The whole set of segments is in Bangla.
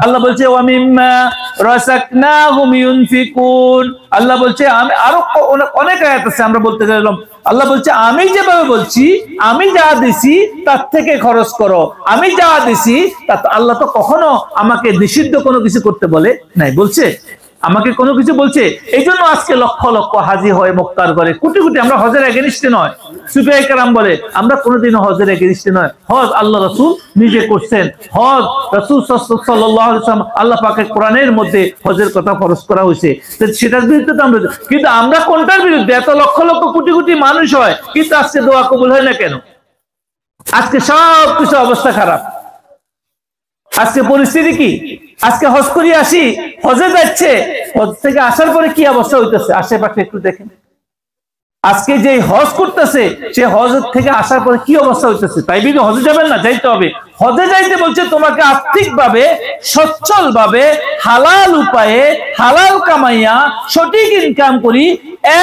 আল্লাহ বলছে ওয়া মিম্মা রাযাকনাহুম ইউনফিকুন। আল্লাহ বলছে আমি আরো অনেক আয়াত আছে আমরা বলতে গেলাম। আল্লাহ বলছে আমি যেভাবে বলছি, আমি যা দিছি তার থেকে খরচ করো, আমি যা দিছি তা। আল্লাহ তো কখনো আমাকে নিষিদ্ধ কোনো কিছু করতে বলে নাই, বলছে আমাকে কোনো কিছু বলছে। এই জন্য আজকে লক্ষ লক্ষ হাজি হয় মক্কার করে, কোটি কোটি। আমরা হজের এগেনিস্টে নয়, সুফিয়ায়ে কেরাম বলে আমরা কোনোদিনও হজের এগেনিস্টে নয়। হজ আল্লাহ রাসূল নিজে করছেন। হজ রাসূল সাল্লাল্লাহু আলাইহি ওয়াসাল্লাম আল্লাহ পাকের কোরআনের মধ্যে হজের কথা ফরজ করা হয়েছে, সেটার বিরুদ্ধে তো আমরা। কিন্তু আমরা কোনটার বিরুদ্ধে? এত লক্ষ লক্ষ কোটি কোটি মানুষ হয়, কিন্তু আজকে দোয়া কবুল হয় না কেন? আজকে সব কিছু অবস্থা খারাপ। আজকে পরিস্থিতি কি? আজকে হজ করে আসি, হজে যাচ্ছে, হজ থেকে আসার পরে কি অবস্থা হইতেছে আশেপাশে একটু দেখেন। আজকে যে হজ করতেছে সে হজ থেকে আসার পরে কি অবস্থা হইতেছে। তাই বিধি হজে যাবেন না, যাইতে হবে। হজে যাইতে বলছে তোমাকে আর্থিক ভাবে সচ্ছল ভাবে হালাল উপায়ে হালাল কামাইয়া সঠিক ইনকাম করি,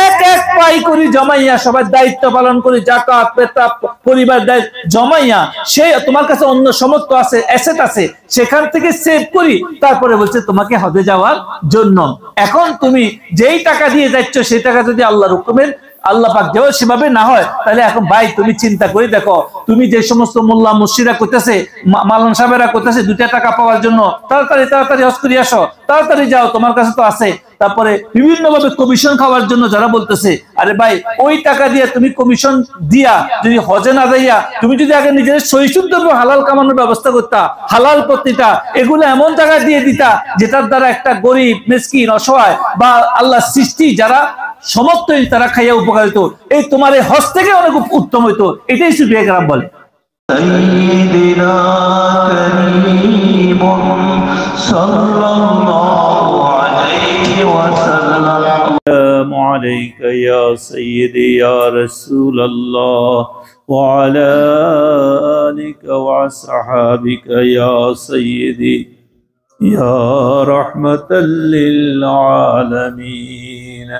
এক এক পাই করি জমাইয়া, সবার দায়িত্ব পালন করি, যাকাত পেতাব পরিবার দায়িত্ব জমাইয়া, সে তোমার কাছে অন্য সমর্থ আছে, অ্যাসেট আছে, সেখান থেকে সেভ করি, তারপরে বলছে তোমাকে হজে যাওয়ার জন্য। এখন তুমি যেই টাকা দিয়ে যাচ্ছ সেই টাকা যদি আল্লাহর হুকুমের আল্লাহ পাক দেওয়া সেভাবে না হয়, তাহলে এখন ভাই তুমি চিন্তা করে দেখো, তুমি যে সমস্ত মোল্লা মুর্শিদরা করতেছে, মালান সাহেবেরা করতেছে 2 টাকা পাওয়ার জন্য, তাড়াতাড়ি তাড়াতাড়ি হজ করে আসো, তাড়াতাড়ি যাও, তোমার কাছে তো আছে। তারপরে বিভিন্ন ভাবে কমিশন খাওয়ার জন্য যারা বলতেছে, আরে ভাই ওই টাকা দিয়ে তুমি কমিশন দিয়া যদি হজে না যাইয়া তুমি যদি আগে নিজের সহিষ্ণুতা হালাল কামানোর ব্যবস্থা করতা, হালাল পত্রিকা এগুলো এমন জায়গায় দিয়ে দিতা যেটার দ্বারা একটা গরিব মিসকিন অসহায় বা আল্লাহ সৃষ্টি যারা সমর্থই তারা খাইয়া উপকারিত, এই তোমার এই হজ থেকে অনেক উত্তম হইতো। এটাই সুফিয়ায়ে কেরাম বলে। সাইয়্যিদিনা কারীমুন সাল্লাল্লাহু আলাইহি ওয়াসাল্লাম। আসসালামু আলাইকা ইয়া সাইয়্যিদি ইয়া রাসূলুল্লাহ ওয়া আলা আলিকা ওয়া আসহাবিকা ইয়া সাইয়্যিদি ইয়া রাহমাতাল লিল আলামিন।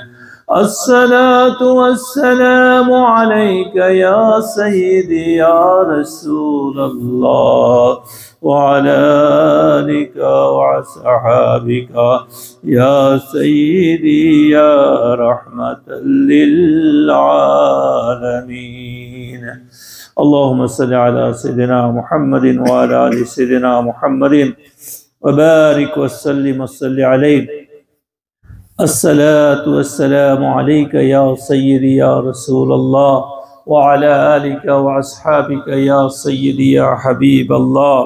الصلاة والسلام عليك يا سيدي يا رسول الله وعلى آلك وصحابك يا سيدي يا رحمة للعالمين. اللهم صل على سيدنا محمد وعلى آل سيدنا محمد وبارك وسلم وصل عليه. الصلاة والسلام عليك يا سيدي يا رسول الله وعلى آلك وأصحابك يا سيدي يا حبيب الله.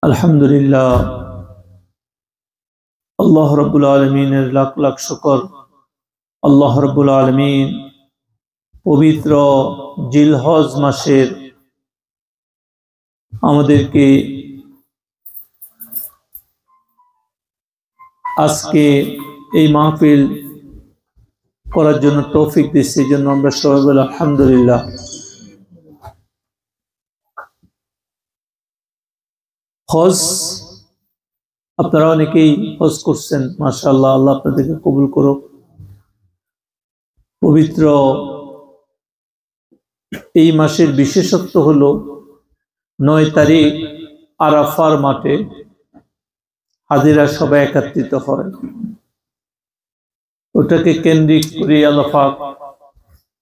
الحمد لله الله رب العالمين লাখ লাখ শুকর। আল্লাহ রব্বুল আলামিন পবিত্র জিলহজ মাসের আমাদেরকে আজকে এই মাহফিল করার জন্য তৌফিক দিচ্ছে, এই জন্য আমরা সবাই বলি আলহামদুলিল্লাহ। হজ আপনারা অনেকেই হজ করছেন, মাশাআল্লাহ, আল্লাহ আপনাদেরকে কবুল করুক। পবিত্র এই মাসের বিশেষত্ব হলো 9 তারিখ আরাফার মাঠে হাজিরা সবাই একত্রিত হয়। ওটাকে কেন্দ্রিক করে আল্লাহ পাক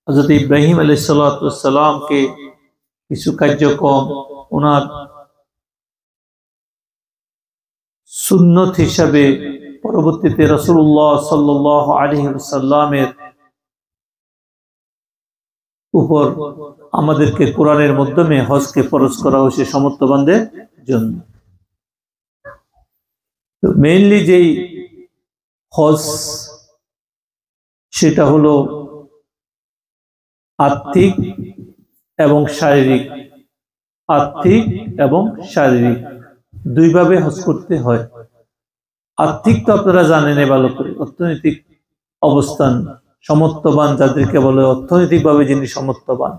হযরত ইব্রাহিম আলাইহিস সালামকে কিছু কার্যক্রম ওনার সুন্নত হিসাবে পরবর্তীতে রাসূলুল্লাহ সাল্লাল্লাহু আলাইহি ওয়াসাল্লামের উপর আমাদেরকে কোরআনের মাধ্যমে হজকে ফরজ করা হয়েছে সমর্থবানদের জন্য। তো মেইনলি যেই হজ সেটা হলো আর্থিক এবং শারীরিক, আর্থিক এবং শারীরিক দুইভাবে হজ করতে হয়। আর্থিক তো আপনারা জানেন ভালো করে, অর্থনৈতিক অবস্থান সমর্থবান যাদেরকে বলে অর্থনৈতিকভাবে যিনি সমর্থবান,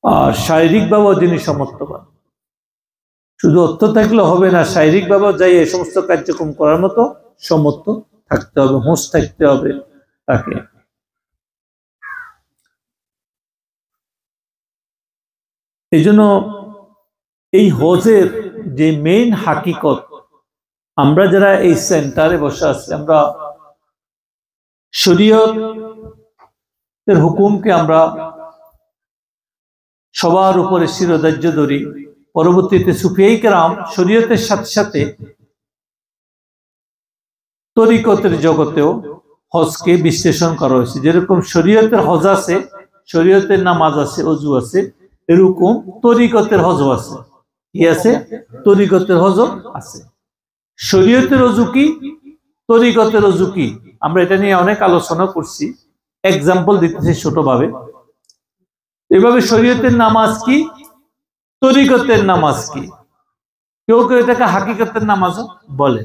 আর শারীরিকভাবেও যিনি সমর্থবান। শুধু অর্থ থাকলে হবে না, শারীরিকভাবেও যাই এই সমস্ত কার্যক্রম করার মতো সমর্থ থাকতে হবে, হোঁশ থাকতে হবে তাকে। এই জন্য এই হজের যে মেইন হাকিকত, আমরা যারা এই সেন্টারে বসে আছি, আমরা শরীয়তের হুকুমকে আমরা সবার উপরে শিরোধার্য ধরি। পরবর্তীতে সুফিয়ায়ে কেরাম শরীয়তের সাথে সাথে তরিকতের জগতেও হজকে বিশ্লেষণ করা হয়েছে। যেরকম শরীয়তের হজ আছে, শরীয়তের নামাজ আছে, অজু আছে, এরকম তরিকতের হজ আছে। কি আছে? তরিকতের হজ আছে। শরীয়তের অজু কি, তরিকতের অজু কি, আমরা এটা নিয়ে অনেক আলোচনা করছি। এক্সাম্পল দিতেছি ছোটভাবে। এভাবে শরীয়তের নামাজ কি, তরিকতের নামাজ কি, কেউ কেউ এটাকে হাকিকতের নামাজও বলে।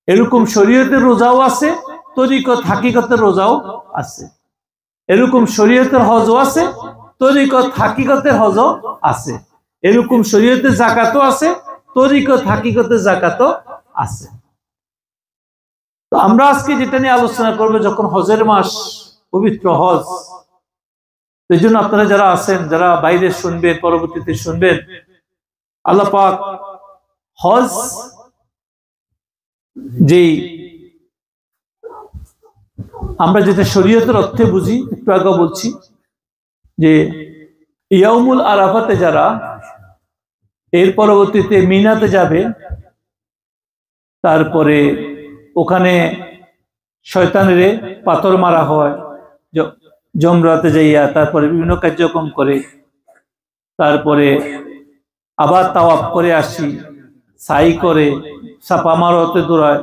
এরকম শরীয়তের রোজাও আছে, তরিকত হাকিকতের রোজাও আছে। এরকম শরীয়তের হজও আছে, তরিকত হাকিকতের হজও আছে। এরকম শরীয়তের যাকাতও আছে, তরিকত হাকিকতের যাকাতও আছে। তো আমরা আজকে যেটা নিয়ে আলোচনা করবো, যখন হজের মাস, পবিত্র হজ, এই জন্য আপনারা যারা আছেন, যারা বাইরে শুনবেন, পরবর্তীতে শুনবেন, আল্লাহ পাক হজ যেই আমরা যেটা শরীয়তের অর্থে বুঝি, একটু আগে বলছি যে ইয়াউমুল আরাফাতে যারা, এর পরবর্তীতে মিনাতে যাবে, তারপরে ওখানে শয়তানের পাথর মারা হয়, জমরাতে যাইয়া, তারপরে বিভিন্ন কার্যক্রম করে, তারপরে আবার তাওয়াফ করে আসি, সাই করে, সাপা মারতে দৌড়ায়,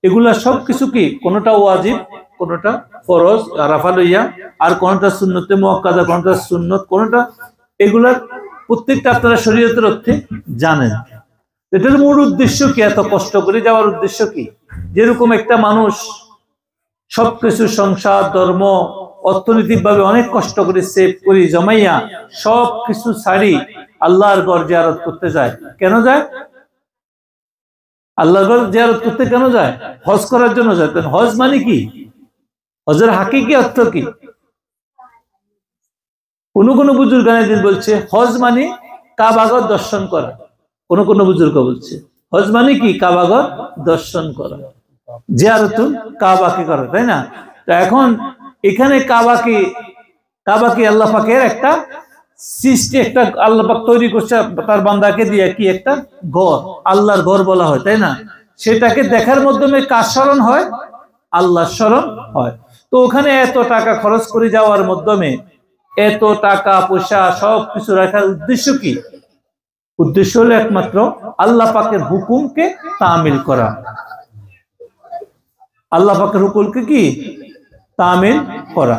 এগুলা সবকিছু কি, কোনটা ওয়াজিব, কোনটা ফরজ আরাফা লইয়া, আর কোনটা সুন্নতে মুআক্কাদা, কোনটা সুন্নত, কোনটা, এগুলার প্রত্যেকটা আপনারা শরীয়তের অর্থে জানেন। এটার মূল উদ্দেশ্য কি? এত কষ্ট করে যাওয়ার উদ্দেশ্য কি? যেরকম একটা মানুষ সবকিছু, সংসার, ধর্ম, অর্থনৈতিক ভাবে অনেক কষ্ট করে সেভ করি, জমাইয়া সবকিছু ছাড়ি আল্লাহর ঘর জিয়ারত করতে যায়। কেন যায়? আল্লাহর ঘর জিয়ারত করতে কেন যায়? হজ করার জন্য যায়। হজ মানে কি? হজের হাকিকি অর্থ কি? কোন কোন বুজুর্গানে বলছে হজ মানে কাবাগর দর্শন করা। কোন কোন বুজুর্গ বলছে হজ মানে কি? কাবাগর দর্শন করা, জিয়ারতুল কাবাকে করা, তাই না? তো এখন এখানে কাবাকে আল্লাহ পাকের একটা সৃষ্টি, একটা আল্লাহ পাক তৈরি করছে তার বান্দাকে দিয়ে, কি একটা ঘর, আল্লাহর ঘর বলা হয়, তাই না? সেটাকে দেখার মাধ্যমে কার স্মরণ হয়? আল্লাহর স্মরণ হয়। তো ওখানে এত টাকা খরচ করে যাওয়ার মাধ্যমে, এত টাকা পয়সা সবকিছু রাখার উদ্দেশ্য কি? উদ্দেশ্য হলো একমাত্র আল্লাহ পাকের হুকুমকে তামিল করা। আল্লাহ পাকের হুকুমকে কি তামিল করা।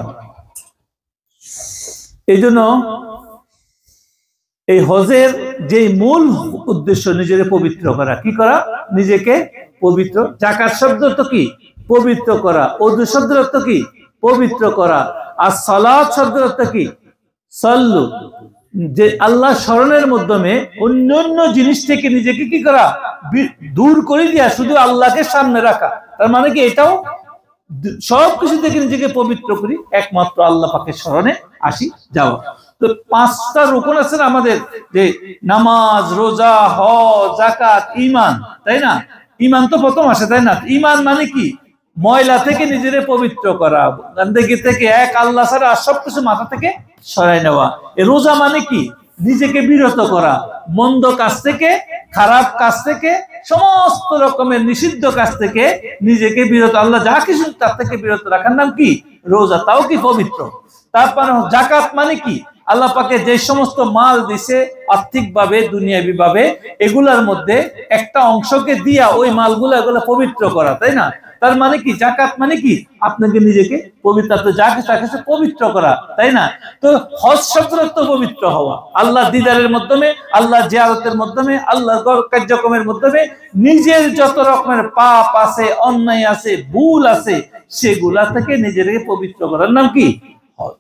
এই জন্য এই হজের যে মূল উদ্দেশ্য, নিজের পবিত্র করা। কি করা? নিজেকে পবিত্র। যাকাত শব্দ তো কি? পবিত্র করা। ওযু শব্দের অর্থ কি? পবিত্র করা। আর সালাত শব্দের অর্থ কি? সাল্লু, যে আল্লাহ স্মরণের মাধ্যমে অন্যান্য জিনিস থেকে নিজেকে কি করা? দূর করে দিয়া শুধু আল্লাহকে সামনে রাখা। তার মানে কি? এটাও সবকিছু থেকে নিজেকে পবিত্র করি, একমাত্র আল্লাহ পাকের স্মরণে আসি, যাওয়া। তো পাঁচটা রুকন আছে না আমাদের, যে নামাজ, রোজা, হজ, যাকাত, ঈমান, তাই না? ঈমান তো প্রথম আসে, তাই না? ঈমান মানে কি? ময়লা থেকে নিজেরে পবিত্র করা, গন্দেগি থেকে, এক আল্লাহ ছাড়া সবকিছু মাথা থেকে সরাই নেওয়া। রোজা মানে কি? নিজেকে বিরত করা মন্দ কাজ থেকে, খারাপ কাজ থেকে, সমস্ত রকমের নিষিদ্ধ কাজ থেকে নিজেকে বিরত, আল্লাহ যা কিছু তার থেকে বিরত রাখার নাম কি? রোজা। তাও কি পবিত্র। তারপর যাকাত মানে কি? আল্লাহ পাকে যে সমস্ত মাল দিছে আর্থিক ভাবে, দুনিয়াবি ভাবে, এগুলার মধ্যে একটা অংশকে দিয়া ওই মালগুলো এগুলো পবিত্র করা, তাই না? তার মানে কি? যাকাত মানে কি? আপনাকে নিজেকে পবিত্র, যা কিছু পবিত্র করা, তাই না? তো হজ শব্দের অর্থ পবিত্র হওয়া, আল্লাহ দিদারের মাধ্যমে, আল্লাহ জিয়ারতের মাধ্যমে, আল্লাহর কার্যক্রমের মাধ্যমে নিজের যত রকমের পাপ আছে, অন্যায় আছে, ভুল আছে, সেগুলা থেকে নিজেকে পবিত্র করার নাম কি? হজ।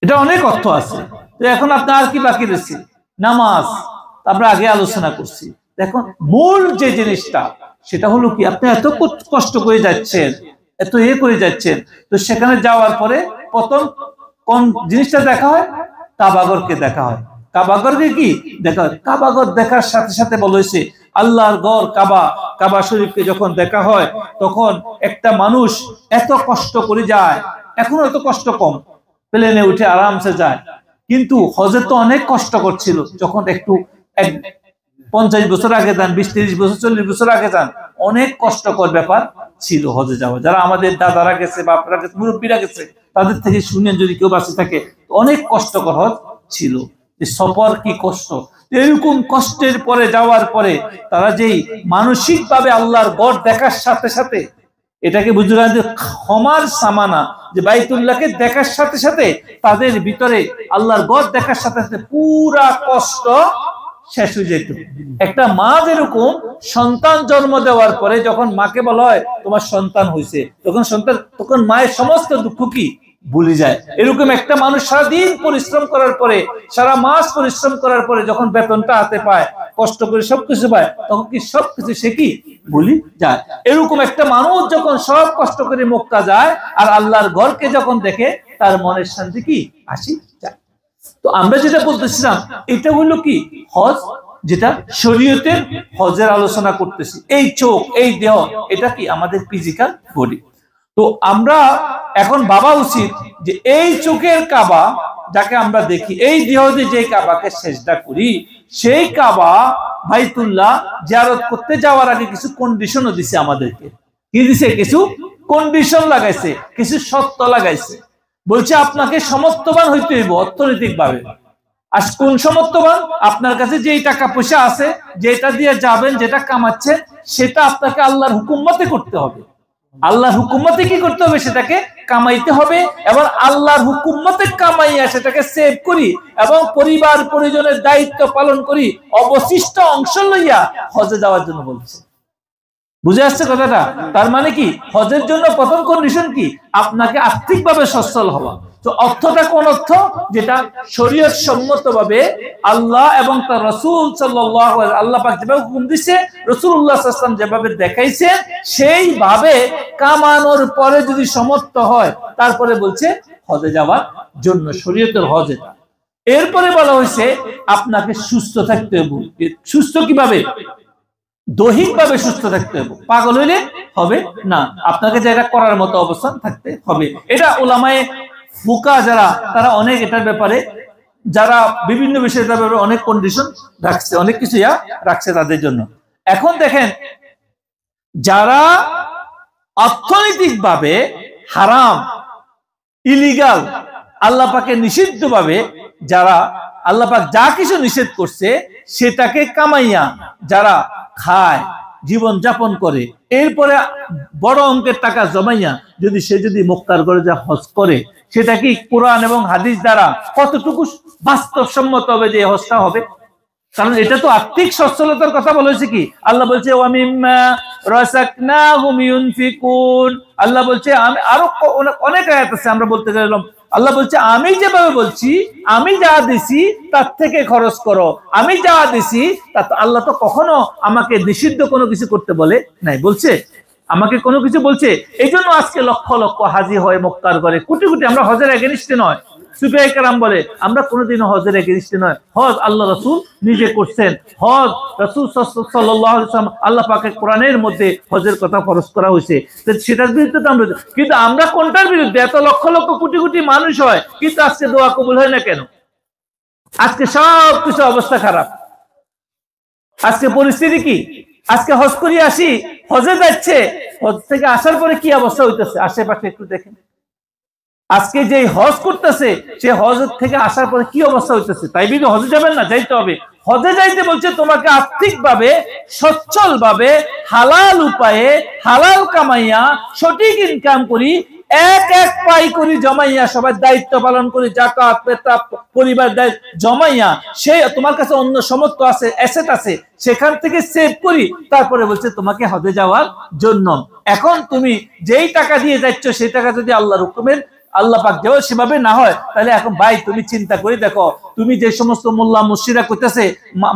এটা অনেক অর্থ আছে। তো এখন আপনার আর কি বাকি রয়েছে? নামাজ আমরা আগে আলোচনা করছি। দেখুন মূল যে জিনিসটা, সেটা হলো কি? আপনি এত কষ্ট করে যাচ্ছেন, এত করে যাচ্ছেন, তো সেখানে যাওয়ার পরে প্রথম কোন জিনিসটা দেখা হয়? কাবাগরকে দেখা হয়। কাবাগরকে কি দেখা, কাবাগর দেখার সাথে সাথে বলা হয়েছে আল্লাহর ঘর কাবা, কাবা শরীফকে যখন দেখা হয় তখন একটা মানুষ এত কষ্ট করে যায়, এখন এত কষ্ট কম, প্লেনে উঠে আরামসে যায়, কিন্তু হজে তো অনেক কষ্ট করছিল। যখন একটু 50 বছর আগে যান, 20-30 বছর 40 বছর আগে যান, অনেক কষ্টকর ব্যাপার ছিল হজে যাওয়া। যারা আমাদের দাদারা গেছে, বাপরা গেছে, মুরব্বীরা গেছে, তাদের থেকে শুনেন যদি কেউ বাঁচে থাকে, অনেক কষ্টকর হজ ছিল। যে সফর কি কষ্ট, এরকম কষ্টের পরে যাওয়ার পরে তারা যেই মানসিক ভাবে আল্লাহর গড় দেখার সাথে সাথে, এটাকে বুঝলেন যে ক্ষমার সামানা, যে বাইতুল্লাহকে দেখার সাথে সাথে তাদের ভিতরে আল্লাহর গড় দেখার সাথে সাথে পুরা কষ্ট শেষ হয়ে যেত। একটা মা যেরকম সন্তান জন্ম দেওয়ার পরে যখন মাকে বলা হয় তোমার সন্তান হয়েছে, তখন মায়ের সমস্ত দুঃখ কি ভুলে যায়। এরকম একটা মানুষ সারাদিন পরিশ্রম করার পরে, সারা মাস পরিশ্রম করার পরে যখন বেতনটা হাতে পায়, কষ্ট করে সবকিছু পায়, তখন কি সবকিছু সে কি ভুলে যায়। এরকম একটা মানুষ যখন সব কষ্ট করে মক্কা যায় আর আল্লাহর ঘরকে যখন দেখে, তার মনের শান্তি কি আসি যায়। তো আমরা যেটা বলতেছিলাম, এটা হলো কি হজ, যেটা শরীয়তের হজের আলোচনা করতেছি। এই চোখ, এই দেহ, এটা কি আমাদের ফিজিক্যাল বডি। তো আমরা এখন ভাবা উচিত যে এই চোখের কাবা যাকে আমরা দেখি, এই দেহ দিয়ে যে কাবাকে সেজদা করি, সেই কাবা বাইতুল্লাহ জিয়ারত করতে যাওয়ার আগে কিছু কন্ডিশনও দিছে আমাদেরকে। কি দিছে? কিছু কন্ডিশন লাগাইছে, কিছু শর্ত লাগাইছে। বলছে আপনাকে সমর্থবান হইতে হইব অর্থনৈতিক ভাবে। আর কোন সমর্থবান? আপনার কাছে যেই টাকা পয়সা আছে, যেটা দিয়ে যাবেন, যেটা কামাচ্ছেন, সেটা আপনাকে আল্লাহর হুকুম মতে করতে হবে। আল্লাহর হুকুম মতে কি করতে হবে? সেটাকে কামাইতে হবে, এবং আল্লাহর হুকুম মতে কামাইয়া সেটাকে সেভ করি এবং পরিবার পরিজনের দায়িত্ব পালন করি, অবশিষ্ট অংশ লইয়া হজে যাওয়ার জন্য বলছে। বুঝে আসছে কথাটা? তার মানে কি, হজের জন্য প্রথম কন্ডিশন কি? আপনাকে আর্থিকভাবে সচ্ছল হওয়া। তো অর্থটা কোন অর্থ? যেটা শরীয়ত সম্মতভাবে আল্লাহ এবং তার রাসূল সাল্লাল্লাহু আলাইহি, আল্লাহ পাক যেভাবে হুকুম দিয়েছে, রাসূলুল্লাহ সাল্লাল্লাহু আলাইহি ওয়াসাল্লাম যেভাবে দেখাইছে, সেইভাবে কামানোর পরে যদি সমর্থ হয়, তারপরে বলছে হজে যাওয়ার জন্য, শরীয়তের হজ এটা। এরপরে বলা হয়েছে আপনাকে সুস্থ থাকতে হবে। সুস্থ কিভাবে? দৈহিকভাবে সুস্থ থাকতে হবে, পাগল হইলে হবে না, আপনাকে যেটা করার মতো অবস্থান থাকতে হবে। এটা উলামায়ে ফুকা যারা, তারা অনেক এটার ব্যাপারে, যারা বিভিন্ন বিষয়ের ব্যাপারে অনেক কন্ডিশন রাখছে, অনেক কিছু রাখছে তাদের জন্য। এখন দেখেন, যারা অর্থনৈতিকভাবে হারাম, ইলিগাল, আল্লাহ পাকের নিষিদ্ধ ভাবে, যারা আল্লাহ পাক যা কিছু নিষেধ করছে সেটাকে কামাইয়া যারা খায়, জীবন যাপন করে, এরপরে বড় অঙ্কের টাকা জমাইয়া যদি মক্কার ঘরে যা হজ করে, সেটা কি কোরআন এবং হাদিস দ্বারা কতটুকু বাস্তবসম্মত হবে যে হজটা হবে? কারণ এটা তো আর্থিক সচ্ছলতার কথা বলেছে। কি আল্লাহ বলছে ওয়ামিম্মা রাযাকনাহুম ইউনফিকুন। আল্লাহ বলছে, আমি আরো অনেক আয়াত আছে আমরা বলতে গেলাম, আল্লাহ বলছে আমি যেভাবে বলছি, আমি যা দিছি তার থেকে খরচ করো, আমি যা দিছি তা। আল্লাহ তো কখনো আমাকে নিষিদ্ধ কোনো কিছু করতে বলে নাই, বলছে আমাকে কোনো কিছু বলছে। এই জন্য আজকে লক্ষ লক্ষ হাজি হয় মক্কার ঘরে, কোটি কোটি। আমরা হজের এগেইনস্টে নয়, সুফিয়ায়ে কেরাম বলে আমরা কোনোদিনও হজের এগেইনস্টে নয়। হজ আল্লাহ রাসূল নিজে করছেন। হজ রাসূল সাল্লাল্লাহু আলাইহি ওয়াসাল্লাম, আল্লাহ পাকের কোরআনের মধ্যে হজের কথা ফরজ করা হয়েছে, সেটার বিরুদ্ধে তো আমরা, কিন্তু আমরা কোনটার বিরুদ্ধে? এত লক্ষ লক্ষ কোটি কোটি মানুষ হয়, কিন্তু আজকে দোয়া কবুল হয় না কেন? আজকে সব কিছু অবস্থা খারাপ। আজকে পরিস্থিতি কি? আজকে হজ করিয়ে আসি, হজে যাচ্ছে, হজ থেকে আসার পরে কি অবস্থা হইতেছে আশেপাশে একটু দেখেন। আজকে যে হজ করতেছে, সে হজ থেকে আসার পরে কি অবস্থা হইতেছে। তাই বিধি হজে যাবেন না, যাইতে হবে। হজে যাইতে বলছে তোমাকে আর্থিকভাবে সচ্ছল ভাবে, হালাল উপায়ে, হালাল কামাইয়া, সঠিক ইনকাম করি, এক এক পাই করি জমাইয়া, সবার দায়িত্ব পালন করি, যাকাত পেতাব পরিবার দায়িত্ব জমাইয়া, সে তোমার কাছে অন্য সমর্থ আছে, অ্যাসেট আছে, সেখান থেকে সেভ করি, তারপরে বলছে তোমাকে হজে যাওয়ার জন্য। এখন তুমি যেই টাকা দিয়ে যাচ্ছ, সেই টাকা যদি আল্লাহর হুকুমের, আল্লাহ পাক দেওয়া সেভাবে না হয়, তাহলে এখন ভাই তুমি চিন্তা করে দেখো, তুমি যে সমস্ত মোল্লা মুর্শিদরা করতেছে,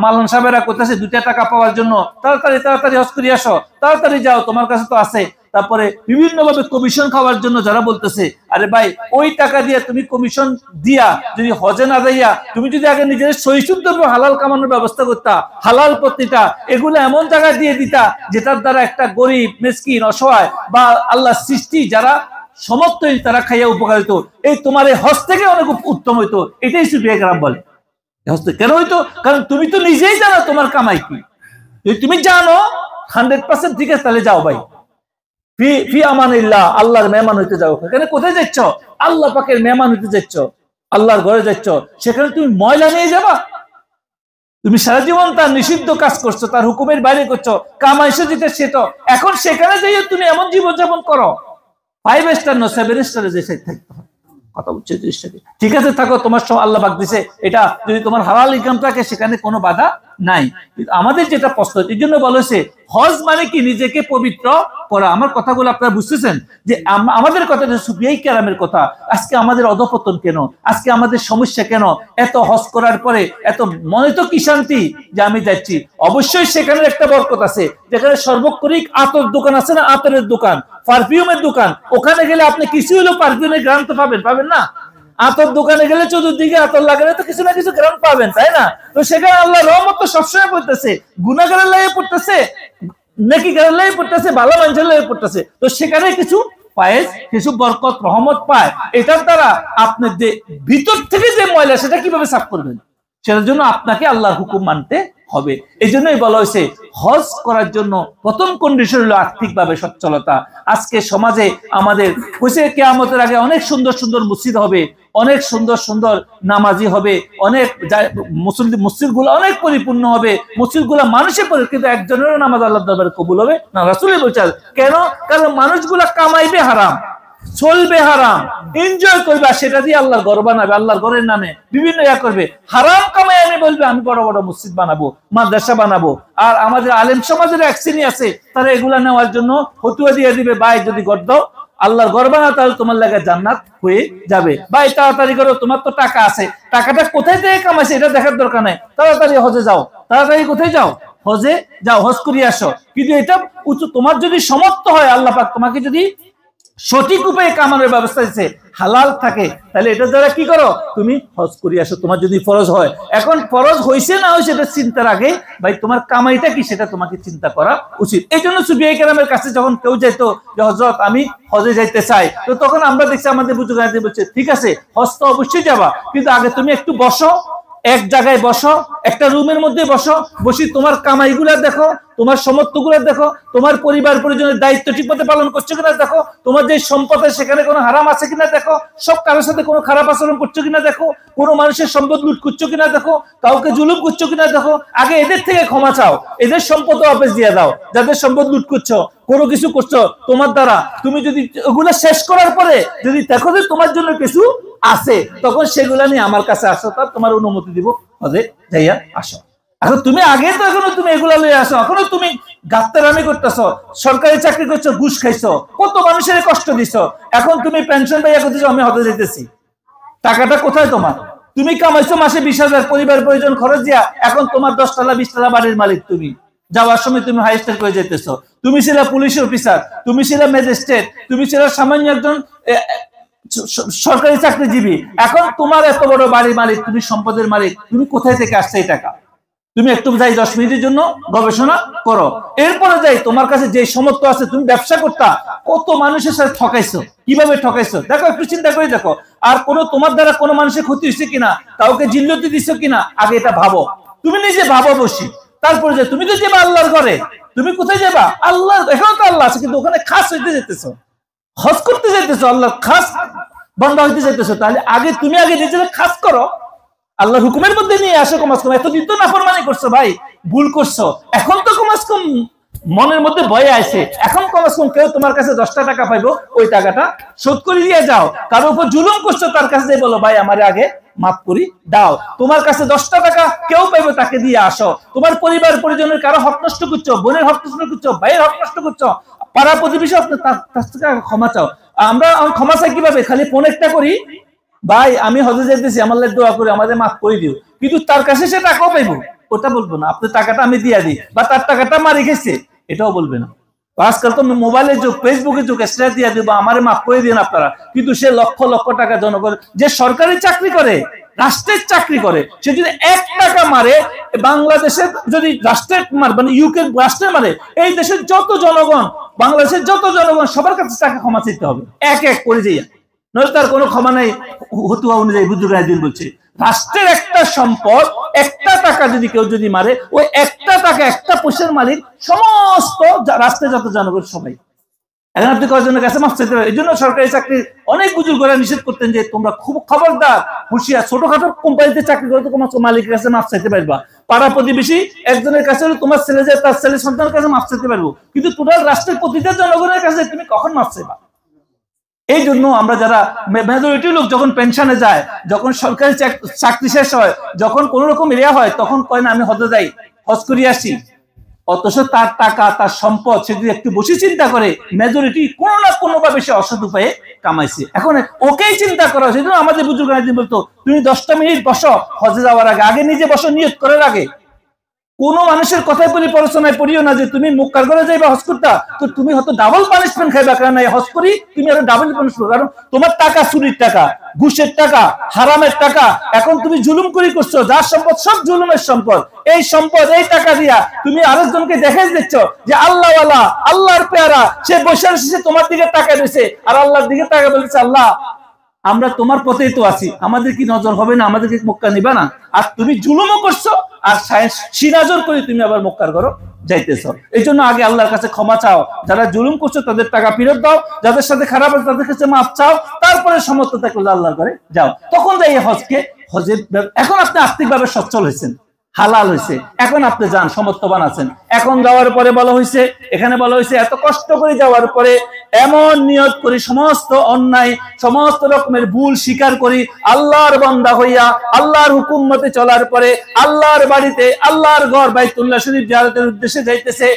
মালান সাহেবেরা করতেছে 2 টাকা পাওয়ার জন্য, তাড়াতাড়ি হজ করে আসো, তাড়াতাড়ি যাও, তোমার কাছে তো আছে, তারপরে বিভিন্ন ভাবে কমিশন খাওয়ার জন্য যারা বলতেছে, আরে ভাই ওই টাকা দিয়ে তুমি কমিশন দিয়া যদি হজে না যাইয়া তুমি যদি আগে নিজের সহি শুদ্ধ হালাল কামানোর ব্যবস্থা করতা, হালাল পত্রিকা এগুলো এমন জায়গায় দিয়ে দিতা যেটার দ্বারা একটা গরিব মিসকিন অসহায় বা আল্লাহ সৃষ্টি যারা সমর্থহীন তারা খাইয়া উপকারিত, এই তোমার এই হজ থেকে অনেক উত্তম হইতো। এটাই সুফিয়া কেরাম বলে। কেন হইতো? কারণ তুমি তো নিজেই জানো তোমার কামাই কি, তুমি জানো 100% ঠিক আছে, তাহলে যাও ভাই, ফি আমানিল্লাহ, আল্লাহর মেহমান হইতে যাও। এখানে কোথায় যাচ্ছ? আল্লাহ পাকের মেহমান হইতে যাচ্ছ, আল্লাহর ঘরে যাচ্ছ, সেখানে তুমি ময়লা নিয়ে যাবা? তুমি সারা জীবন তার নিষিদ্ধ কাজ করছো, তার হুকুমের বাইরে করছো, কামাইছো যেটা সেটা, এখন সেখানে যাইয়ে তুমি এমন জীবনযাপন করো 5 স্টার না 7 স্টারে যে থাকতে হয়। কথা বুঝছে জিনিসটাকে? ঠিক আছে থাকো, তোমার সব আল্লাহ পাক দিছে, এটা যদি তোমার হালাল ইনকাম থাকে সেখানে কোনো বাধা নাই। আমাদের যেটা প্রশ্ন, এই জন্য বলা হয়েছে হজ মানে কি নিজেকে পবিত্র করা। আমার কথাগুলো আপনারা বুঝতেছেন যে আমাদের কথা সুফিয়া কেরামের কথা। আজকে আমাদের অধপতন কেন? আজকে আমাদের সমস্যা কেন? এত হজ করার পরে এত মনে তো কি শান্তি যে আমি যাচ্ছি। অবশ্যই সেখানে একটা বরকত আছে, যেখানে সর্বক্ষণিক আতর দোকান আছে না, আতরের দোকান, পারফিউমের দোকান, ওখানে গেলে আপনি কিছু হলেও পারফিউমের গ্রাম তো পাবেন না? আতর দোকানে গেলে চতুর্দিকে আতর লাগালে তো কিছু না কিছু গ্রাম পাবেন, তাই না? তো সেখানে আল্লাহ রহমত তো সবসময় পড়তেছে, গুনাহগারের লাগে পড়তেছে, নেকিগারের লাগে পড়তেছে, ভালো মানুষের লাগে পড়তেছে। তো সেখানে কিছু পায়, কিছু বরকত রহমত পায়। এটার দ্বারা আপনার যে ভিতর থেকে যে ময়লা সেটা কিভাবে সাফ করবেন, সেটার জন্য আপনাকে আল্লাহর হুকুম মানতে হবে। এই জন্যই বলা হয়েছে হজ করার জন্য প্রথম কন্ডিশন হলো আর্থিকভাবে সচ্ছলতা। আজকে সমাজে আমাদের হয়েছে কিয়ামতের আগে অনেক সুন্দর সুন্দর মসজিদ হবে, অনেক সুন্দর সুন্দর নামাজি হবে, অনেক মসজিদগুলো অনেক পরিপূর্ণ হবে, মসজিদগুলো মানুষের পরে, কিন্তু একজনেরও নামাজ আল্লাহর দরবারে কবুল হবে না। রাসূলই বলছেন কেন? কারণ মানুষগুলা কামাইবে হারাম, চলবে হারাম, এনজয় করবে, আর সেটা দিয়ে আল্লাহর ঘর বানাবে, আল্লাহর ঘরের নামে বিভিন্ন ইয়া করবে। হারাম কামাই আমি বলবে আমি বড় বড় মসজিদ বানাবো, মাদ্রাসা বানাবো। আর আমাদের আলেম সমাজের এক শ্রেণী আছে, তারা এগুলা নেওয়ার জন্য ফতুয়া দিয়ে দিবে, ভাই যদি ঘর দাও আল্লাহর ঘর বানাও তাহলে তোমার লাগে জান্নাত হয়ে যাবে, ভাই তাড়াতাড়ি করো, তোমার তো টাকা আছে, টাকাটা কোথায় থেকে কামাইছে এটা দেখার দরকার নাই, তাড়াতাড়ি হজে যাও, তাড়াতাড়ি কোথায় যাও, হজে যাও, হজ করিয়ে আসো। কিন্তু এটা তোমার যদি সমর্থ হয়, আল্লাহ পাক তোমাকে যদি সঠিক উপায়ে কামানোর ব্যবস্থা দিচ্ছে, হালাল থাকে, তাহলে এটা দ্বারা কি করো, তুমি হজ করিয়ে আসো। তোমার যদি ফরজ হয়, এখন ফরজ হয়েছে না হয়েছে এটা চিন্তার আগে ভাই তোমার কামাইটা কি সেটা তোমাকে চিন্তা করা উচিত। এই জন্য সুফিয়া কেরামের কাছে যখন কেউ যাইতো যে হযরত আমি হজে যাইতে চাই, তো তখন আমরা দেখছি আমাদের বুজুর্গরা বলছে ঠিক আছে হজ তো অবশ্যই যাবা, কিন্তু আগে তুমি একটু বসো, এক জায়গায় বসো, একটা রুমের মধ্যে বসো, বসি তোমার কামাইগুলা দেখো, তোমার সমর্থগুলা দেখো, তোমার পরিবার পরিজনের দায়িত্ব ঠিকমতো পালন করছো কিনা দেখো, তোমার যে সম্পদ সেখানে কোনো হারাম আছে কিনা দেখো, সব কারোর সাথে কোনো খারাপ আচরণ করছো কিনা দেখো, কোনো মানুষের সম্পদ লুট করছো কিনা দেখো, কাউকে জুলুম করছো কিনা দেখো। আগে এদের থেকে ক্ষমা চাও, এদের সম্পদ ওয়াপস দিয়ে দাও, যাদের সম্পদ লুট করছো, কোনো কিছু করছো তোমার দ্বারা, তুমি যদি ওগুলো শেষ করার পরে যদি দেখো যে তোমার জন্য কিছু আছে, তখন সেগুলা নিয়ে আমার কাছে আসো, তার তোমার অনুমতি দিব, হজে যাইয়া আসো। এখন তুমি আগে তো এখনো তুমি এগুলা লয়ে আসো, এখনো তুমি গাত্তারামি করতেছো, সরকারি চাকরি করছো, ঘুষ খাইছো, কত মানুষের কষ্ট দিছো, এখন তুমি পেনশন পাইয়া করতেছো আমি হজে যেতেছি, টাকাটা কোথায় তোমার? তুমি কামাইছো মাসে 20,000, পরিবার প্রয়োজন খরচ দিয়া, এখন তোমার 10 তলা 20 তলা বাড়ির মালিক, তুমি যাওয়ার সময় তুমি হাই স্টার করে যেতেছো, তুমি ছিল পুলিশ অফিসার, তুমি ছিল ম্যাজিস্ট্রেট, তুমি ছিল সামান্য একজন সরকারি চাকরিজীবী, এখন তোমার এত বড় বাড়ির মালিক, তুমি সম্পদের মালিক, তুমি কোথায় থেকে আসছে এই টাকা? তুমি একটু যাই 10 মিনিটের জন্য গবেষণা করো, এরপরে যাই তোমার কাছে যে সমর্থ আছে, তুমি ব্যবসা করতা, কত মানুষের সাথে ঠকাইছো, কিভাবে ঠকাইছো দেখো, একটু চিন্তা করে দেখো। আর কোনো তোমার দ্বারা কোনো মানুষের ক্ষতি হয়েছে কিনা, কাউকে জিল্লতি দিছো কিনা, আগে এটা ভাবো, তুমি নিজে ভাবো বসি, তারপরে যে তুমি তো যাবা আল্লাহর ঘরে, তুমি কোথায় যাবা? আল্লাহ, এখানে তো আল্লাহ আছে, কিন্তু ওখানে খাস হইতে যেতেছো, হজ করতে যাইতেছো, আল্লাহ খাস বান্দা হইতে যাইতেছো, তাহলে আগে তুমি আগে নিজেকে খাস করো, আল্লাহর হুকুমের মধ্যে নিয়ে আসো। কমাস কম এতদিন তো নাফরমানি করছো ভাই, ভুল করছো, এখন তো কমাস কম মনের মধ্যে ভয় আছে, এখন কমাস কম কেউ তোমার কাছে 10টা টাকা পাইবো, ওই টাকাটা শোধ করে দিয়ে যাও। কারোর উপর জুলুম করছো, তার কাছে বলো ভাই আমার আগে মাফ করি দাও। তোমার কাছে 10টা টাকা কেউ পাইবো, তাকে দিয়ে আসো। তোমার পরিবার পরিজনের কারো হক নষ্ট করছো, বোনের হক নষ্ট করছো, ভাইয়ের হক নষ্ট করছো, পাড়া প্রতিবেশী তার থেকে ক্ষমা চাও। আমরা ক্ষমা চাই কিভাবে? খালি ফোন একটা করি, ভাই আমি হজে যেতেছি, আমার লাগে দোয়া করে আমাদের মাফ করে দিও, কিন্তু তার কাছে সে টাকাও পাইবো, ওটা বলবো না। আপনার টাকাটা আমি দিয়ে দিই, বা তার টাকাটা মারি খেয়েছে, এটাও বলবে না। আজকাল তো মোবাইলের যুগ, ফেসবুকের যুগ, স্ট্যাটাস দিয়ে দিব আমারে মাফ করে দিন আপনারা, কিন্তু সে লক্ষ লক্ষ টাকা জনগণ যে সরকারি চাকরি করে, রাষ্ট্রের চাকরি করে, সে যদি 1 টাকা মারে, বাংলাদেশের যদি রাষ্ট্রের মানে ইউকে রাষ্ট্রের মারে, এই দেশের যত জনগণ, বাংলাদেশের যত জনগণ সবার কাছে টাকা ক্ষমা চাইতে হবে এক এক করে যাইয়া, নইলে তার কোনো ক্ষমা নেই। হতুয়া অনুযায়ী বুজুর্গায় দিন বলছে রাষ্ট্রের একটা সম্পদ 1টা টাকা যদি কেউ যদি মারে, ওই 1টা টাকা 1টা পয়সার মালিক সমস্ত রাষ্ট্রের যত জনগণ সবাই। এখন আপনি কয়েকজনের কাছে মাফ চাইতে পারেন। এই জন্য সরকারি চাকরি অনেক বুজুর্গরা নিষেধ করতেন যে তোমরা খুব খবরদার হুঁশিয়ার, ছোটখাটো কোম্পানিতে চাকরি করে তো তোমার মালিকের কাছে মাফ চাইতে পারবা, পাড়া প্রতিবেশী একজনের কাছে তোমার ছেলে যায় তার ছেলে সন্তানের কাছে মাফ চাইতে পারবো, কিন্তু টোটাল রাষ্ট্রের প্রতিটা জনগণের কাছে তুমি কখন মাফ চাইবা? এই জন্য আমরা যারা মেজরিটি লোক যখন পেনশনে যায়, যখন সরকারি চাকরি শেষ হয়, যখন কোন রকম এরিয়া হয়, তখন কয় না আমি হজে যাই, হজ করি আসি, অথচ তার টাকা তার সম্পদ সে যদি একটু বসে চিন্তা করে, মেজরিটি কোনো না কোনো ভাবে সে অসৎ উপায়ে কামাইছে। এখন ওকেই চিন্তা করা, সেই জন্য আমাদের বুজুর্গ একদিন বলতো তুমি 10টা মিনিট বসো হজে যাওয়ার আগে, আগে নিজে বসো নিয়ত করার আগে। কোন মানুষের কথাই বলি পড়াশোনায় পড়িও না যে তুমি মুক্কার করে যাইবা হজ করতা, তো তুমি হয়তো ডাবল পানিশমেন্ট খাইবা, কারণ হজ করি তুমি আরো ডাবল পানিশমেন্ট, কারণ তোমার টাকা চুরির টাকা, ঘুষের টাকা, হারামের টাকা, এখন তুমি জুলুম করি করছো, যার সম্পদ সব জুলুমের সম্পদ, এই সম্পদ এই টাকা দিয়া তুমি আরেকজনকে দেখাই দিচ্ছ যে আল্লাহওয়ালা, আল্লাহর পেয়ারা, সে বসে এসেছে তোমার দিকে টাকা দিয়েছে, আর আল্লাহর দিকে টাকা বলেছে আল্লাহ আমরা তোমার পথেই তো আছি, আমাদের কি নজর হবে না, আমাদেরকে মক্কা নিবা না? আর তুমি জুলুমও করছো আর সিনাজর করে তুমি আবার মক্কার ঘর যাইতেছ। এই জন্য আগে আল্লাহর কাছে ক্ষমা চাও, যারা জুলুম করছো তাদের টাকা ফেরত দাও, যাদের সাথে খারাপ আছে তাদের কাছে মাফ চাও, তারপরে সমর্থতা করলে আল্লাহর ঘরে যাও, তখন যাই হজের। এখন আপনি আর্থিকভাবে সচ্ছল হয়েছেন, হালাল হয়েছে, এখন আপনি যান, সমর্থবান আছেন। এখন যাওয়ার পরে বলা হয়েছে, এখানে বলা হয়েছে এত কষ্ট করে যাওয়ার পরে এমন নিয়ত করি, সমস্ত অন্যায় সমস্ত রকমের ভুল স্বীকার করি, আল্লাহর বান্দা হইয়া আল্লাহর হুকুম মতে চলার পরে আল্লাহর বাড়িতে, আল্লাহর ঘর বাইতুল্লাহ শরীফ জিয়ারতের উদ্দেশ্যে যাইতেছে,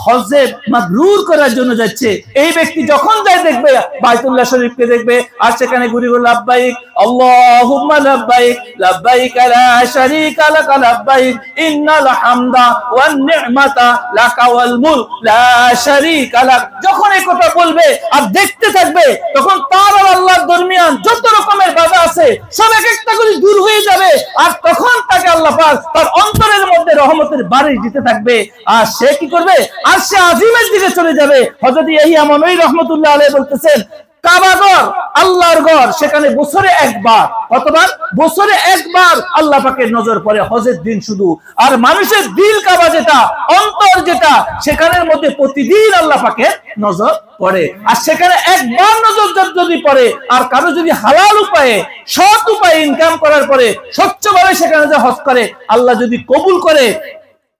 হজে মাবরুর করার জন্য যাচ্ছে। এই ব্যক্তি যখন যায় দেখবে বাইতুল্লাহ শরীফকে দেখবে, আর সেখানে ঘুরে ঘুরে লাব্বাইক আল্লাহুম্মা লাব্বাইক লাব্বাইক লা শারীকা লাক লাব্বাইক ইন্নাল হামদা ওয়ান নি'মাতা লাকা ওয়াল মুলক লা শারীকা লাক, যখন এই কথা বলবে আর দেখতে থাকবে, তখন তার আর আল্লাহর দরমিয়ান যত রকমের বাধা আছে সব এক একটা করে দূর হয়ে যাবে, আর তখন তাকে আল্লাহ পাক তার অন্তরের মধ্যে রহমতের বাড়ি দিতে থাকবে। আর সে কি করবে? আর সে আজিমের দিকে চলে যাবে। হযরত ইয়াহইয়া মানউই রাহমাতুল্লাহ আলাইহি বলতেছেন কাবা ঘর আল্লাহর ঘর, সেখানে বছরে একবার, কতবার? বছরে একবার আল্লাহ পাকের নজর পড়ে হজের দিন শুধু। আর মানুষের দিল কাবা যেটা, অন্তর যেটা, সেখানের মধ্যে প্রতিদিন আল্লাহ পাকের নজর পড়ে। আর সেখানে একবার নজর যদি পড়ে, আর কারো যদি হালাল উপায়ে সৎ উপায়ে ইনকাম করার পরে স্বচ্ছভাবে সেখানে যে হজ করে, আল্লাহ যদি কবুল করে,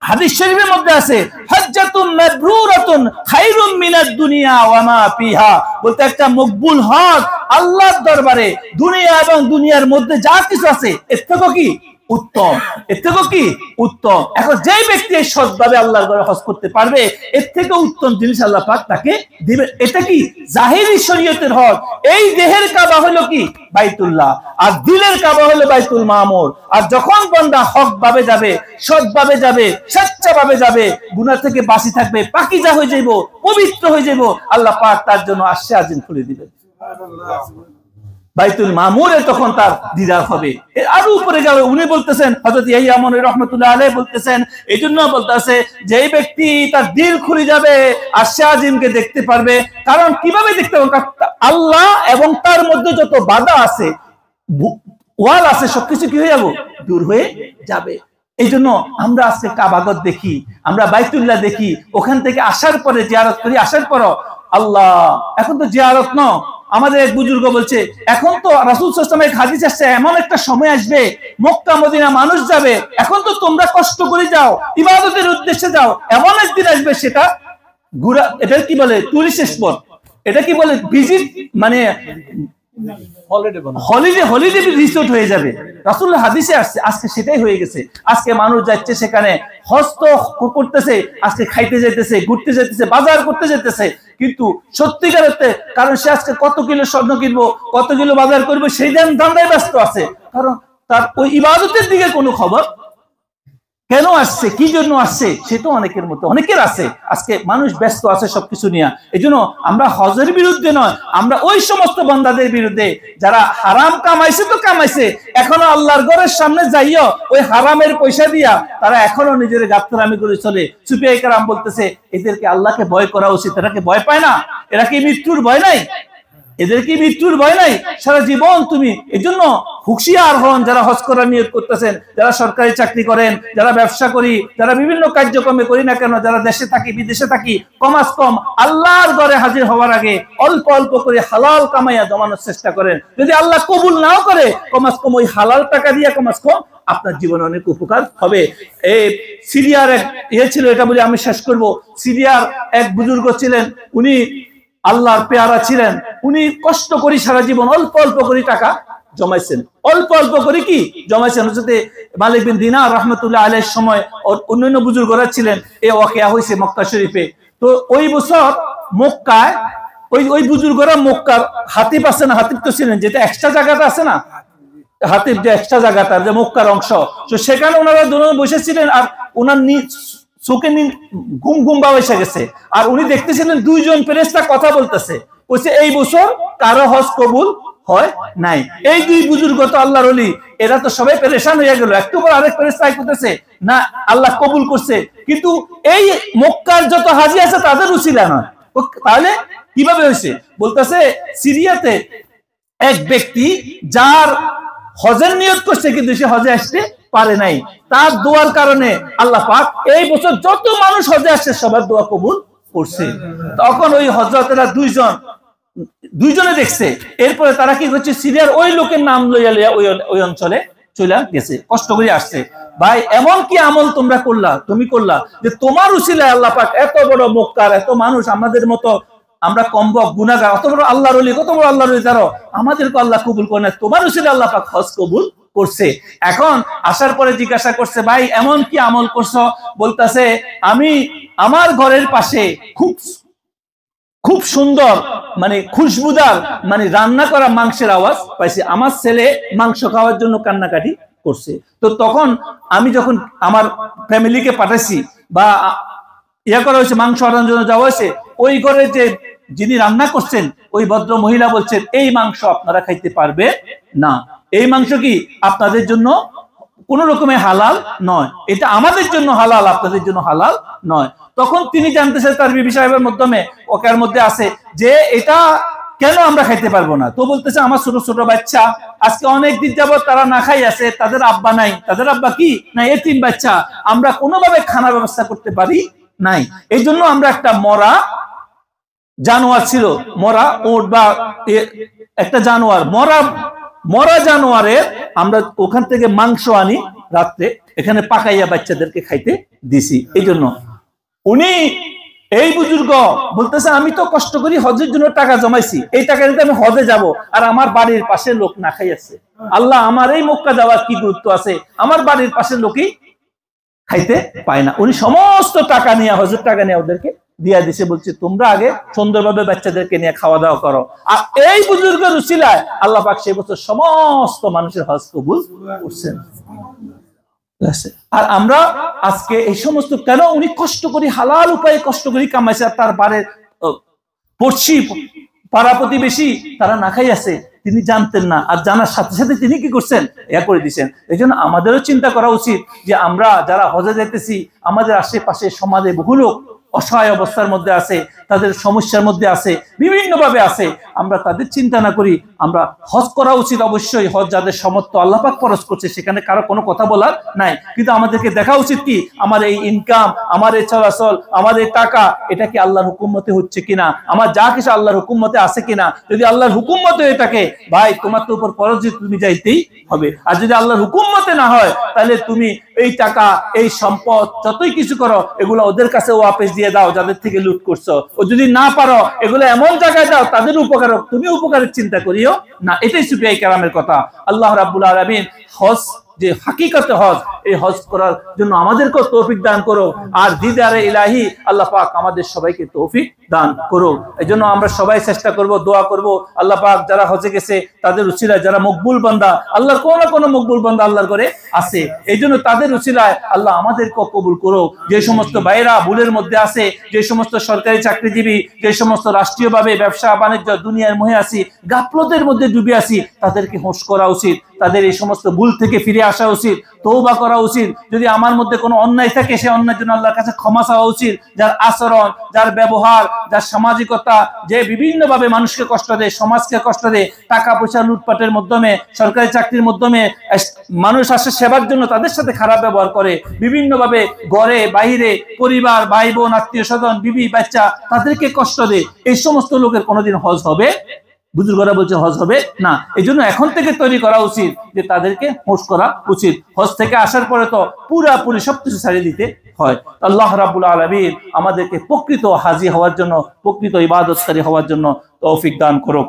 হাদিস শরীফের মধ্যে আছে হজ্জাতুন মাবরুরাতুন খায়রুম মিনাদ দুনিয়া ওয়া মা ফিহা, বলতে একটা মকবুল হজ আল্লাহর দরবারে দুনিয়া এবং দুনিয়ার মধ্যে যা কিছু আছে এর থেকে কি উত্তম, এর থেকে কি উত্তম। এখন যেই ব্যক্তি এই সৎভাবে আল্লাহর ঘরে হজ করতে পারবে, এর থেকে উত্তম জিনিস আল্লাহ পাক তাকে দিবেন। এটা কি জাহিরি শরীয়তের হজ। এই দেহের কাবা হলো কি বাইতুল্লাহ, আর দিলের কাবা হলো বাইতুল মামুর। আর যখন বান্দা হক ভাবে যাবে, সৎভাবে যাবে, স্বেচ্ছাভাবে যাবে, গুনাহ থেকে বাঁচি থাকবে, পাকিজা হয়ে যাইব, পবিত্র হয়ে যাইব, আল্লাহ পাক তার জন্য আরশে আজিম খুলে দিবেন। বাইতুল মামুরে তখন তার দিদার হবে। এর আরো উপরে গেল উনি বলতেছেন, হযরত ইয়াহইয়া মানউই রাহমাতুল্লাহ আলাইহি বলতেছেন, এই জন্য বলতেছে যে ব্যক্তি তার দিল খুলে যাবে আরশে আজিমকে দেখতে পারবে। কারণ কিভাবে দেখতে পারবে? আল্লাহ এবং তার মধ্যে যত বাধা আছে, ওয়াল আছে, সবকিছু কি হয়ে যাবে? দূর হয়ে যাবে। এই জন্য আমরা আজকে কাবাগত দেখি, আমরা বাইতুল্লাহ দেখি, ওখান থেকে আসার পরে জিয়ারত করি, আসার পর আল্লাহ, এখন তো জিয়ারত ন, আমাদের এক বুজুর্গ বলছে এখন তো রাসূল সাল্লাল্লাহু আলাইহি ওয়াসাল্লামের হাদিস আসছে এমন একটা সময় আসবে মক্কা মদিনা মানুষ যাবে, এখন তো তোমরা কষ্ট করে যাও, ইবাদতের উদ্দেশ্যে যাও, এমন একদিন আসবে সেটা ঘোরা, এটা কি বলে টুরিস্ট স্পট, এটা কি বলে ভিজিট, মানে হলিডে রিসোর্ট হয়ে যাবে। রাসূলের হাদিসে আসছে, আজকে সেটাই হয়ে গেছে। আজকে মানুষ যাচ্ছে সেখানে হজ তো করতেছে, আজকে খাইতে যেতেছে, ঘুরতে যেতেছে, বাজার করতে যেতেছে, কিন্তু সত্যিকার অর্থে, কারণ সে আজকে কত কিলো স্বর্ণ কিনবো, কত কিলো বাজার করবো, সেই ধান্দায় ব্যস্ত আছে, কারণ তার ওই ইবাদতের দিকে কোনো খবর। কেন আসছে, কি জন্য আসছে, সেটা অনেকের মতো অনেকের আছে। আজকে মানুষ ব্যস্ত আছে সবকিছু নিয়ে। এই জন্য আমরা হজের বিরুদ্ধে নয়, আমরা ওই সমস্ত বান্দাদের বিরুদ্ধে যারা হারাম কামাইছে তো কামাইছে, এখনো আল্লাহর ঘরের সামনে যাইও ওই হারামের পয়সা দিয়া তারা এখনো নিজের গাত্তারামি করে চলে। সুফিয়া কেরাম বলতেছে এদেরকে আল্লাহকে ভয় করা উচিত। এরা কি ভয় পায় না? এরা কি মৃত্যুর ভয় নাই? এদের কি মৃত্যুর ভয় নাই? সারা জীবন তুমি এই জন্য হুঁশিয়ার হন যারা হজ করার নিয়ত করতেছেন, যারা সরকারি চাকরি করেন, যারা ব্যবসা করি, যারা বিভিন্ন কার্যক্রমে করি না কেন, যারা দেশে থাকি বিদেশে থাকি, কমাস কম আল্লাহর ঘরে হাজির হওয়ার আগে অল্প অল্প করে হালাল কামাইয়া জমানোর চেষ্টা করেন। যদি আল্লাহ কবুল নাও করে কমাস কম ওই হালাল টাকা দিয়ে কমাস কম আপনার জীবনে অনেক উপকার হবে। এই সিরিয়ার এক ছিল, এটা বলে আমি শেষ করব। সিরিয়ার এক বুজুর্গ ছিলেন, উনি আল্লাহর পেয়ারা ছিলেন। উনি কষ্ট করে সারা জীবন অল্প অল্প করে টাকা জমাইছেন, অল্প অল্প করে কি জমাইছেন। হচ্ছে মালিক বিন দিনার রহমতুল্লাহ আলাইহির সময় অন্যান্য বুজুর্গরা ছিলেন, এই ওয়াকিয়া হয়েছে মক্কা শরীফে। তো ওই বছর মক্কায় ওই বুজুর্গরা মক্কার হাতিব আছে না, হাতিব তো ছিলেন, যেটা এক্সট্রা জায়গাটা আছে না, হাতিব যে এক্সট্রা জায়গাটা যে মক্কার অংশ, তো সেখানে ওনারা দুজন বসেছিলেন। আর ওনার চোখে ঘুম ঘুম বা এসে গেছে। আর উনি দেখতেছিলেন দুইজন ফেরেশতা কথা বলতেছে, বলছে এই বছর কারো হজ কবুল হয় নাই। এই দুই বুজুর্গ তো আল্লাহর ওলি, এরা তো সবাই পেরেশান হয়ে গেল। একটু পর আরেক ফেরেশতা করতেছে না আল্লাহ কবুল করছে, কিন্তু এই মক্কার যত হাজি আছে তাদের উসিলা নয়। তাহলে কিভাবে হয়েছে? বলতেছে সিরিয়াতে এক ব্যক্তি যার হজের নিয়ত করছে কিন্তু সে হজে আসতে পারে নাই, তার দোয়ার কারণে আল্লাহ পাক এই বছর যত মানুষ হজে আসছে সবার দোয়া কবুল করছে। তখন ওই হজরতেরা দুইজনে দেখছে। এরপরে তারা কি করছে, সিরিয়ার ওই লোকের নাম লইয়া লইয়া ওই অঞ্চলে চলে গেছে, কষ্ট করে আসছে। ভাই এমন কি আমল তোমরা করলা, তুমি করলা যে তোমার উসিলায় আল্লাহ পাক এত বড় মক্কার এত মানুষ, আমাদের মতো আমরা কমবক গুনাহগার, অত বড় আল্লাহর ওলি, কত বড় আল্লাহর ওলি তারও আমাদেরকে আল্লাহ কবুল করে না, তোমার উসিলায় আল্লাহ পাক হজ কবুল করছে। এখন আসার পরে জিজ্ঞাসা করছে ভাই এমন কি আমল করছো? বলতেছে আমি আমার ঘরের পাশে খুব সুন্দর মানে খুশবুদার মানে রান্না করা মাংসের আওয়াজ পাইছি, আমার ছেলে মাংস খাওয়ার জন্য কান্নাকাটি করছে। তো তখন আমি যখন আমার ফ্যামিলিকে পাঠাইছি বা ইয়া করা হয়েছে, মাংস আনার জন্য যাওয়া হয়েছে, ওই ঘরে যে যিনি রান্না করছেন ওই ভদ্র মহিলা বলছেন এই মাংস আপনারা খাইতে পারবে না, এই মাংস কি আপনাদের জন্য কোন রকমের হালাল নয়, এটা আমাদের জন্য হালাল, আপনাদের জন্য হালাল নয়। তখন তিনি জানতেছেন তার বিবি সাহেবের মাধ্যমে ওকার মধ্যে আছে যে এটা কেন আমরা খাইতে পারবো না? তো বলতেছে আমার ছোট ছোট বাচ্চা আজকে অনেক দিন যাবত তারা না খাই আছে, তাদের আব্বা নাই, তাদের আব্বা কি না এতিম বাচ্চা, আমরা কোনোভাবে খানা ব্যবস্থা করতে পারি নাই। এই জন্য আমরা একটা মরা জানোয়ার ছিল, মরা উট বা একটা জানোয়ার, মরা জানোয়ারের আমরা ওখান থেকে মাংস আনি, রাত্রে এখানে পাকাইয়া বাচ্চাদেরকে খাইতে দিছি। এই জন্য উনি এই বুজুর্গ বলতেছে আমি তো কষ্ট করি হজের জন্য টাকা জমাইছি, এই টাকা দিতে আমি হজে যাব, আর আমার বাড়ির পাশে লোক না খাই আছে। আল্লাহ আমার এই মক্কা যাওয়ার কি গুরুত্ব আছে? আমার বাড়ির পাশের লোকই খাইতে পায় না। উনি সমস্ত টাকা নিয়ে হজের টাকা নিয়ে ওদেরকে দিয়া দিছে, বলছে তোমরা আগে সুন্দরভাবে বাচ্চাদেরকে নিয়ে খাওয়া দাওয়া করো। আর এই বুজুর্গের উসিলায় আল্লাহ পাক সেই বছর সমস্ত মানুষের হজ কবুল করছেন। আর আমরা আজকে এই সমস্ত কেন উনি কষ্ট করি হালাল উপায়ে কষ্ট করি কামাইছে, আর তার বাড়ির পড়শি পাড়া প্রতিবেশী তারা না খাই আছে, তিনি জানতেন না, আর জানার সাথে সাথে তিনি কি করছেন ইয়া করে দিচ্ছেন। এই জন্য আমাদেরও চিন্তা করা উচিত যে আমরা যারা হজে যেতেছি আমাদের আশেপাশে সমাজে বহু লোক অসহায় অবস্থার মধ্যে আছে, তাদের সমস্যার মধ্যে আছে, বিভিন্ন ভাবে আছে, আমরা তাদের চিন্তা না করি আমরা হজ করা উচিত। অবশ্যই হজ যাদের সমর্থ আল্লাহ পাক ফরজ করছে সেখানে কারো কোনো কথা বলার নাই, কিন্তু আমাদেরকে দেখা উচিত কি আমার এই ইনকাম, আমার এই চলাচল, আমার এই টাকা এটা কি আল্লাহর হুকুম মতে হচ্ছে কিনা, আমার যা কিছু আল্লাহর হুকুম মতে আছে কিনা। যদি আল্লাহর হুকুম মতে এটাকে ভাই তোমার তো উপর ফরজ যে তুমি যাইতেই হবে, আর যদি আল্লাহর হুকুম মতে না হয় তাহলে তুমি এই টাকা এই সম্পদ যতই কিছু করো এগুলো ওদের কাছে ওয়াপস দিয়ে দাও যাদের থেকে লুট করছো, ও যদি না পারো এগুলো এমন জায়গায় দাও তাদের উপকার, তুমি উপকারের চিন্তা করিও না। এটাই সুফিয়া কেরামের কথা। আল্লাহ রাব্বুল আলামিন হজ যে হাকিকতে হজ এই হজ করার জন্য আমাদেরকেও তৌফিক দান করো। আর দিদারে ইলাহি আল্লাহ পাক আমাদের সবাইকে তৌফিক দান করো। এই জন্য আমরা সবাই চেষ্টা করব, দোয়া করব আল্লাহ পাক যারা হজে গেছে তাদের উসিলায়, যারা মকবুল বান্দা, আল্লাহর কোন না কোন মকবুল বান্দা আল্লাহর ঘরে আছে, এই জন্য তাদের উসিলায় আল্লাহ আমাদেরকেও কবুল করো। যে সমস্ত ভাইরা ভুলের মধ্যে আছে, যে সমস্ত সরকারি চাকরিজীবী, যে সমস্ত রাষ্ট্রীয়ভাবে ব্যবসা বাণিজ্য দুনিয়ার মোহে আছি, গাফলতের মধ্যে ডুবে আছি, তাদেরকে হোশ করা উচিত, তাদের এই সমস্ত ভুল থেকে ফিরে আসা উচিত, তওবা করা উচিত। যদি আমার মধ্যে কোনো অন্যায় থাকে সে অন্যায়ের জন্য আল্লাহর কাছে ক্ষমা চাওয়া উচিত। যার আচরণ, যার ব্যবহার, যার সামাজিকতা, যে বিভিন্নভাবে মানুষকে কষ্ট দেয়, সমাজকে কষ্ট দেয়, টাকা পয়সা লুটপাটের মাধ্যমে, সরকারি চাকরির মাধ্যমে মানুষ আসে সেবার জন্য তাদের সাথে খারাপ ব্যবহার করে, বিভিন্নভাবে ঘরে বাইরে পরিবার, ভাই বোন, আত্মীয় স্বজন, বিবি বাচ্চা তাদেরকে কষ্ট দেয়, এই সমস্ত লোকের কোনোদিন হজ হবে? বুজুর্গরা বলছে হজ হবে না। এই জন্য এখন থেকে তৈরি করা উচিত যে তাদেরকে হোশ করা উচিত। হজ থেকে আসার পরে তো পুরাপুরি সবকিছু ছাড়িয়ে দিতে হয়। আল্লাহ রাব্বুল আলামিন আমাদেরকে প্রকৃত হাজি হওয়ার জন্য, প্রকৃত ইবাদতকারী হওয়ার জন্য তৌফিক দান করুক।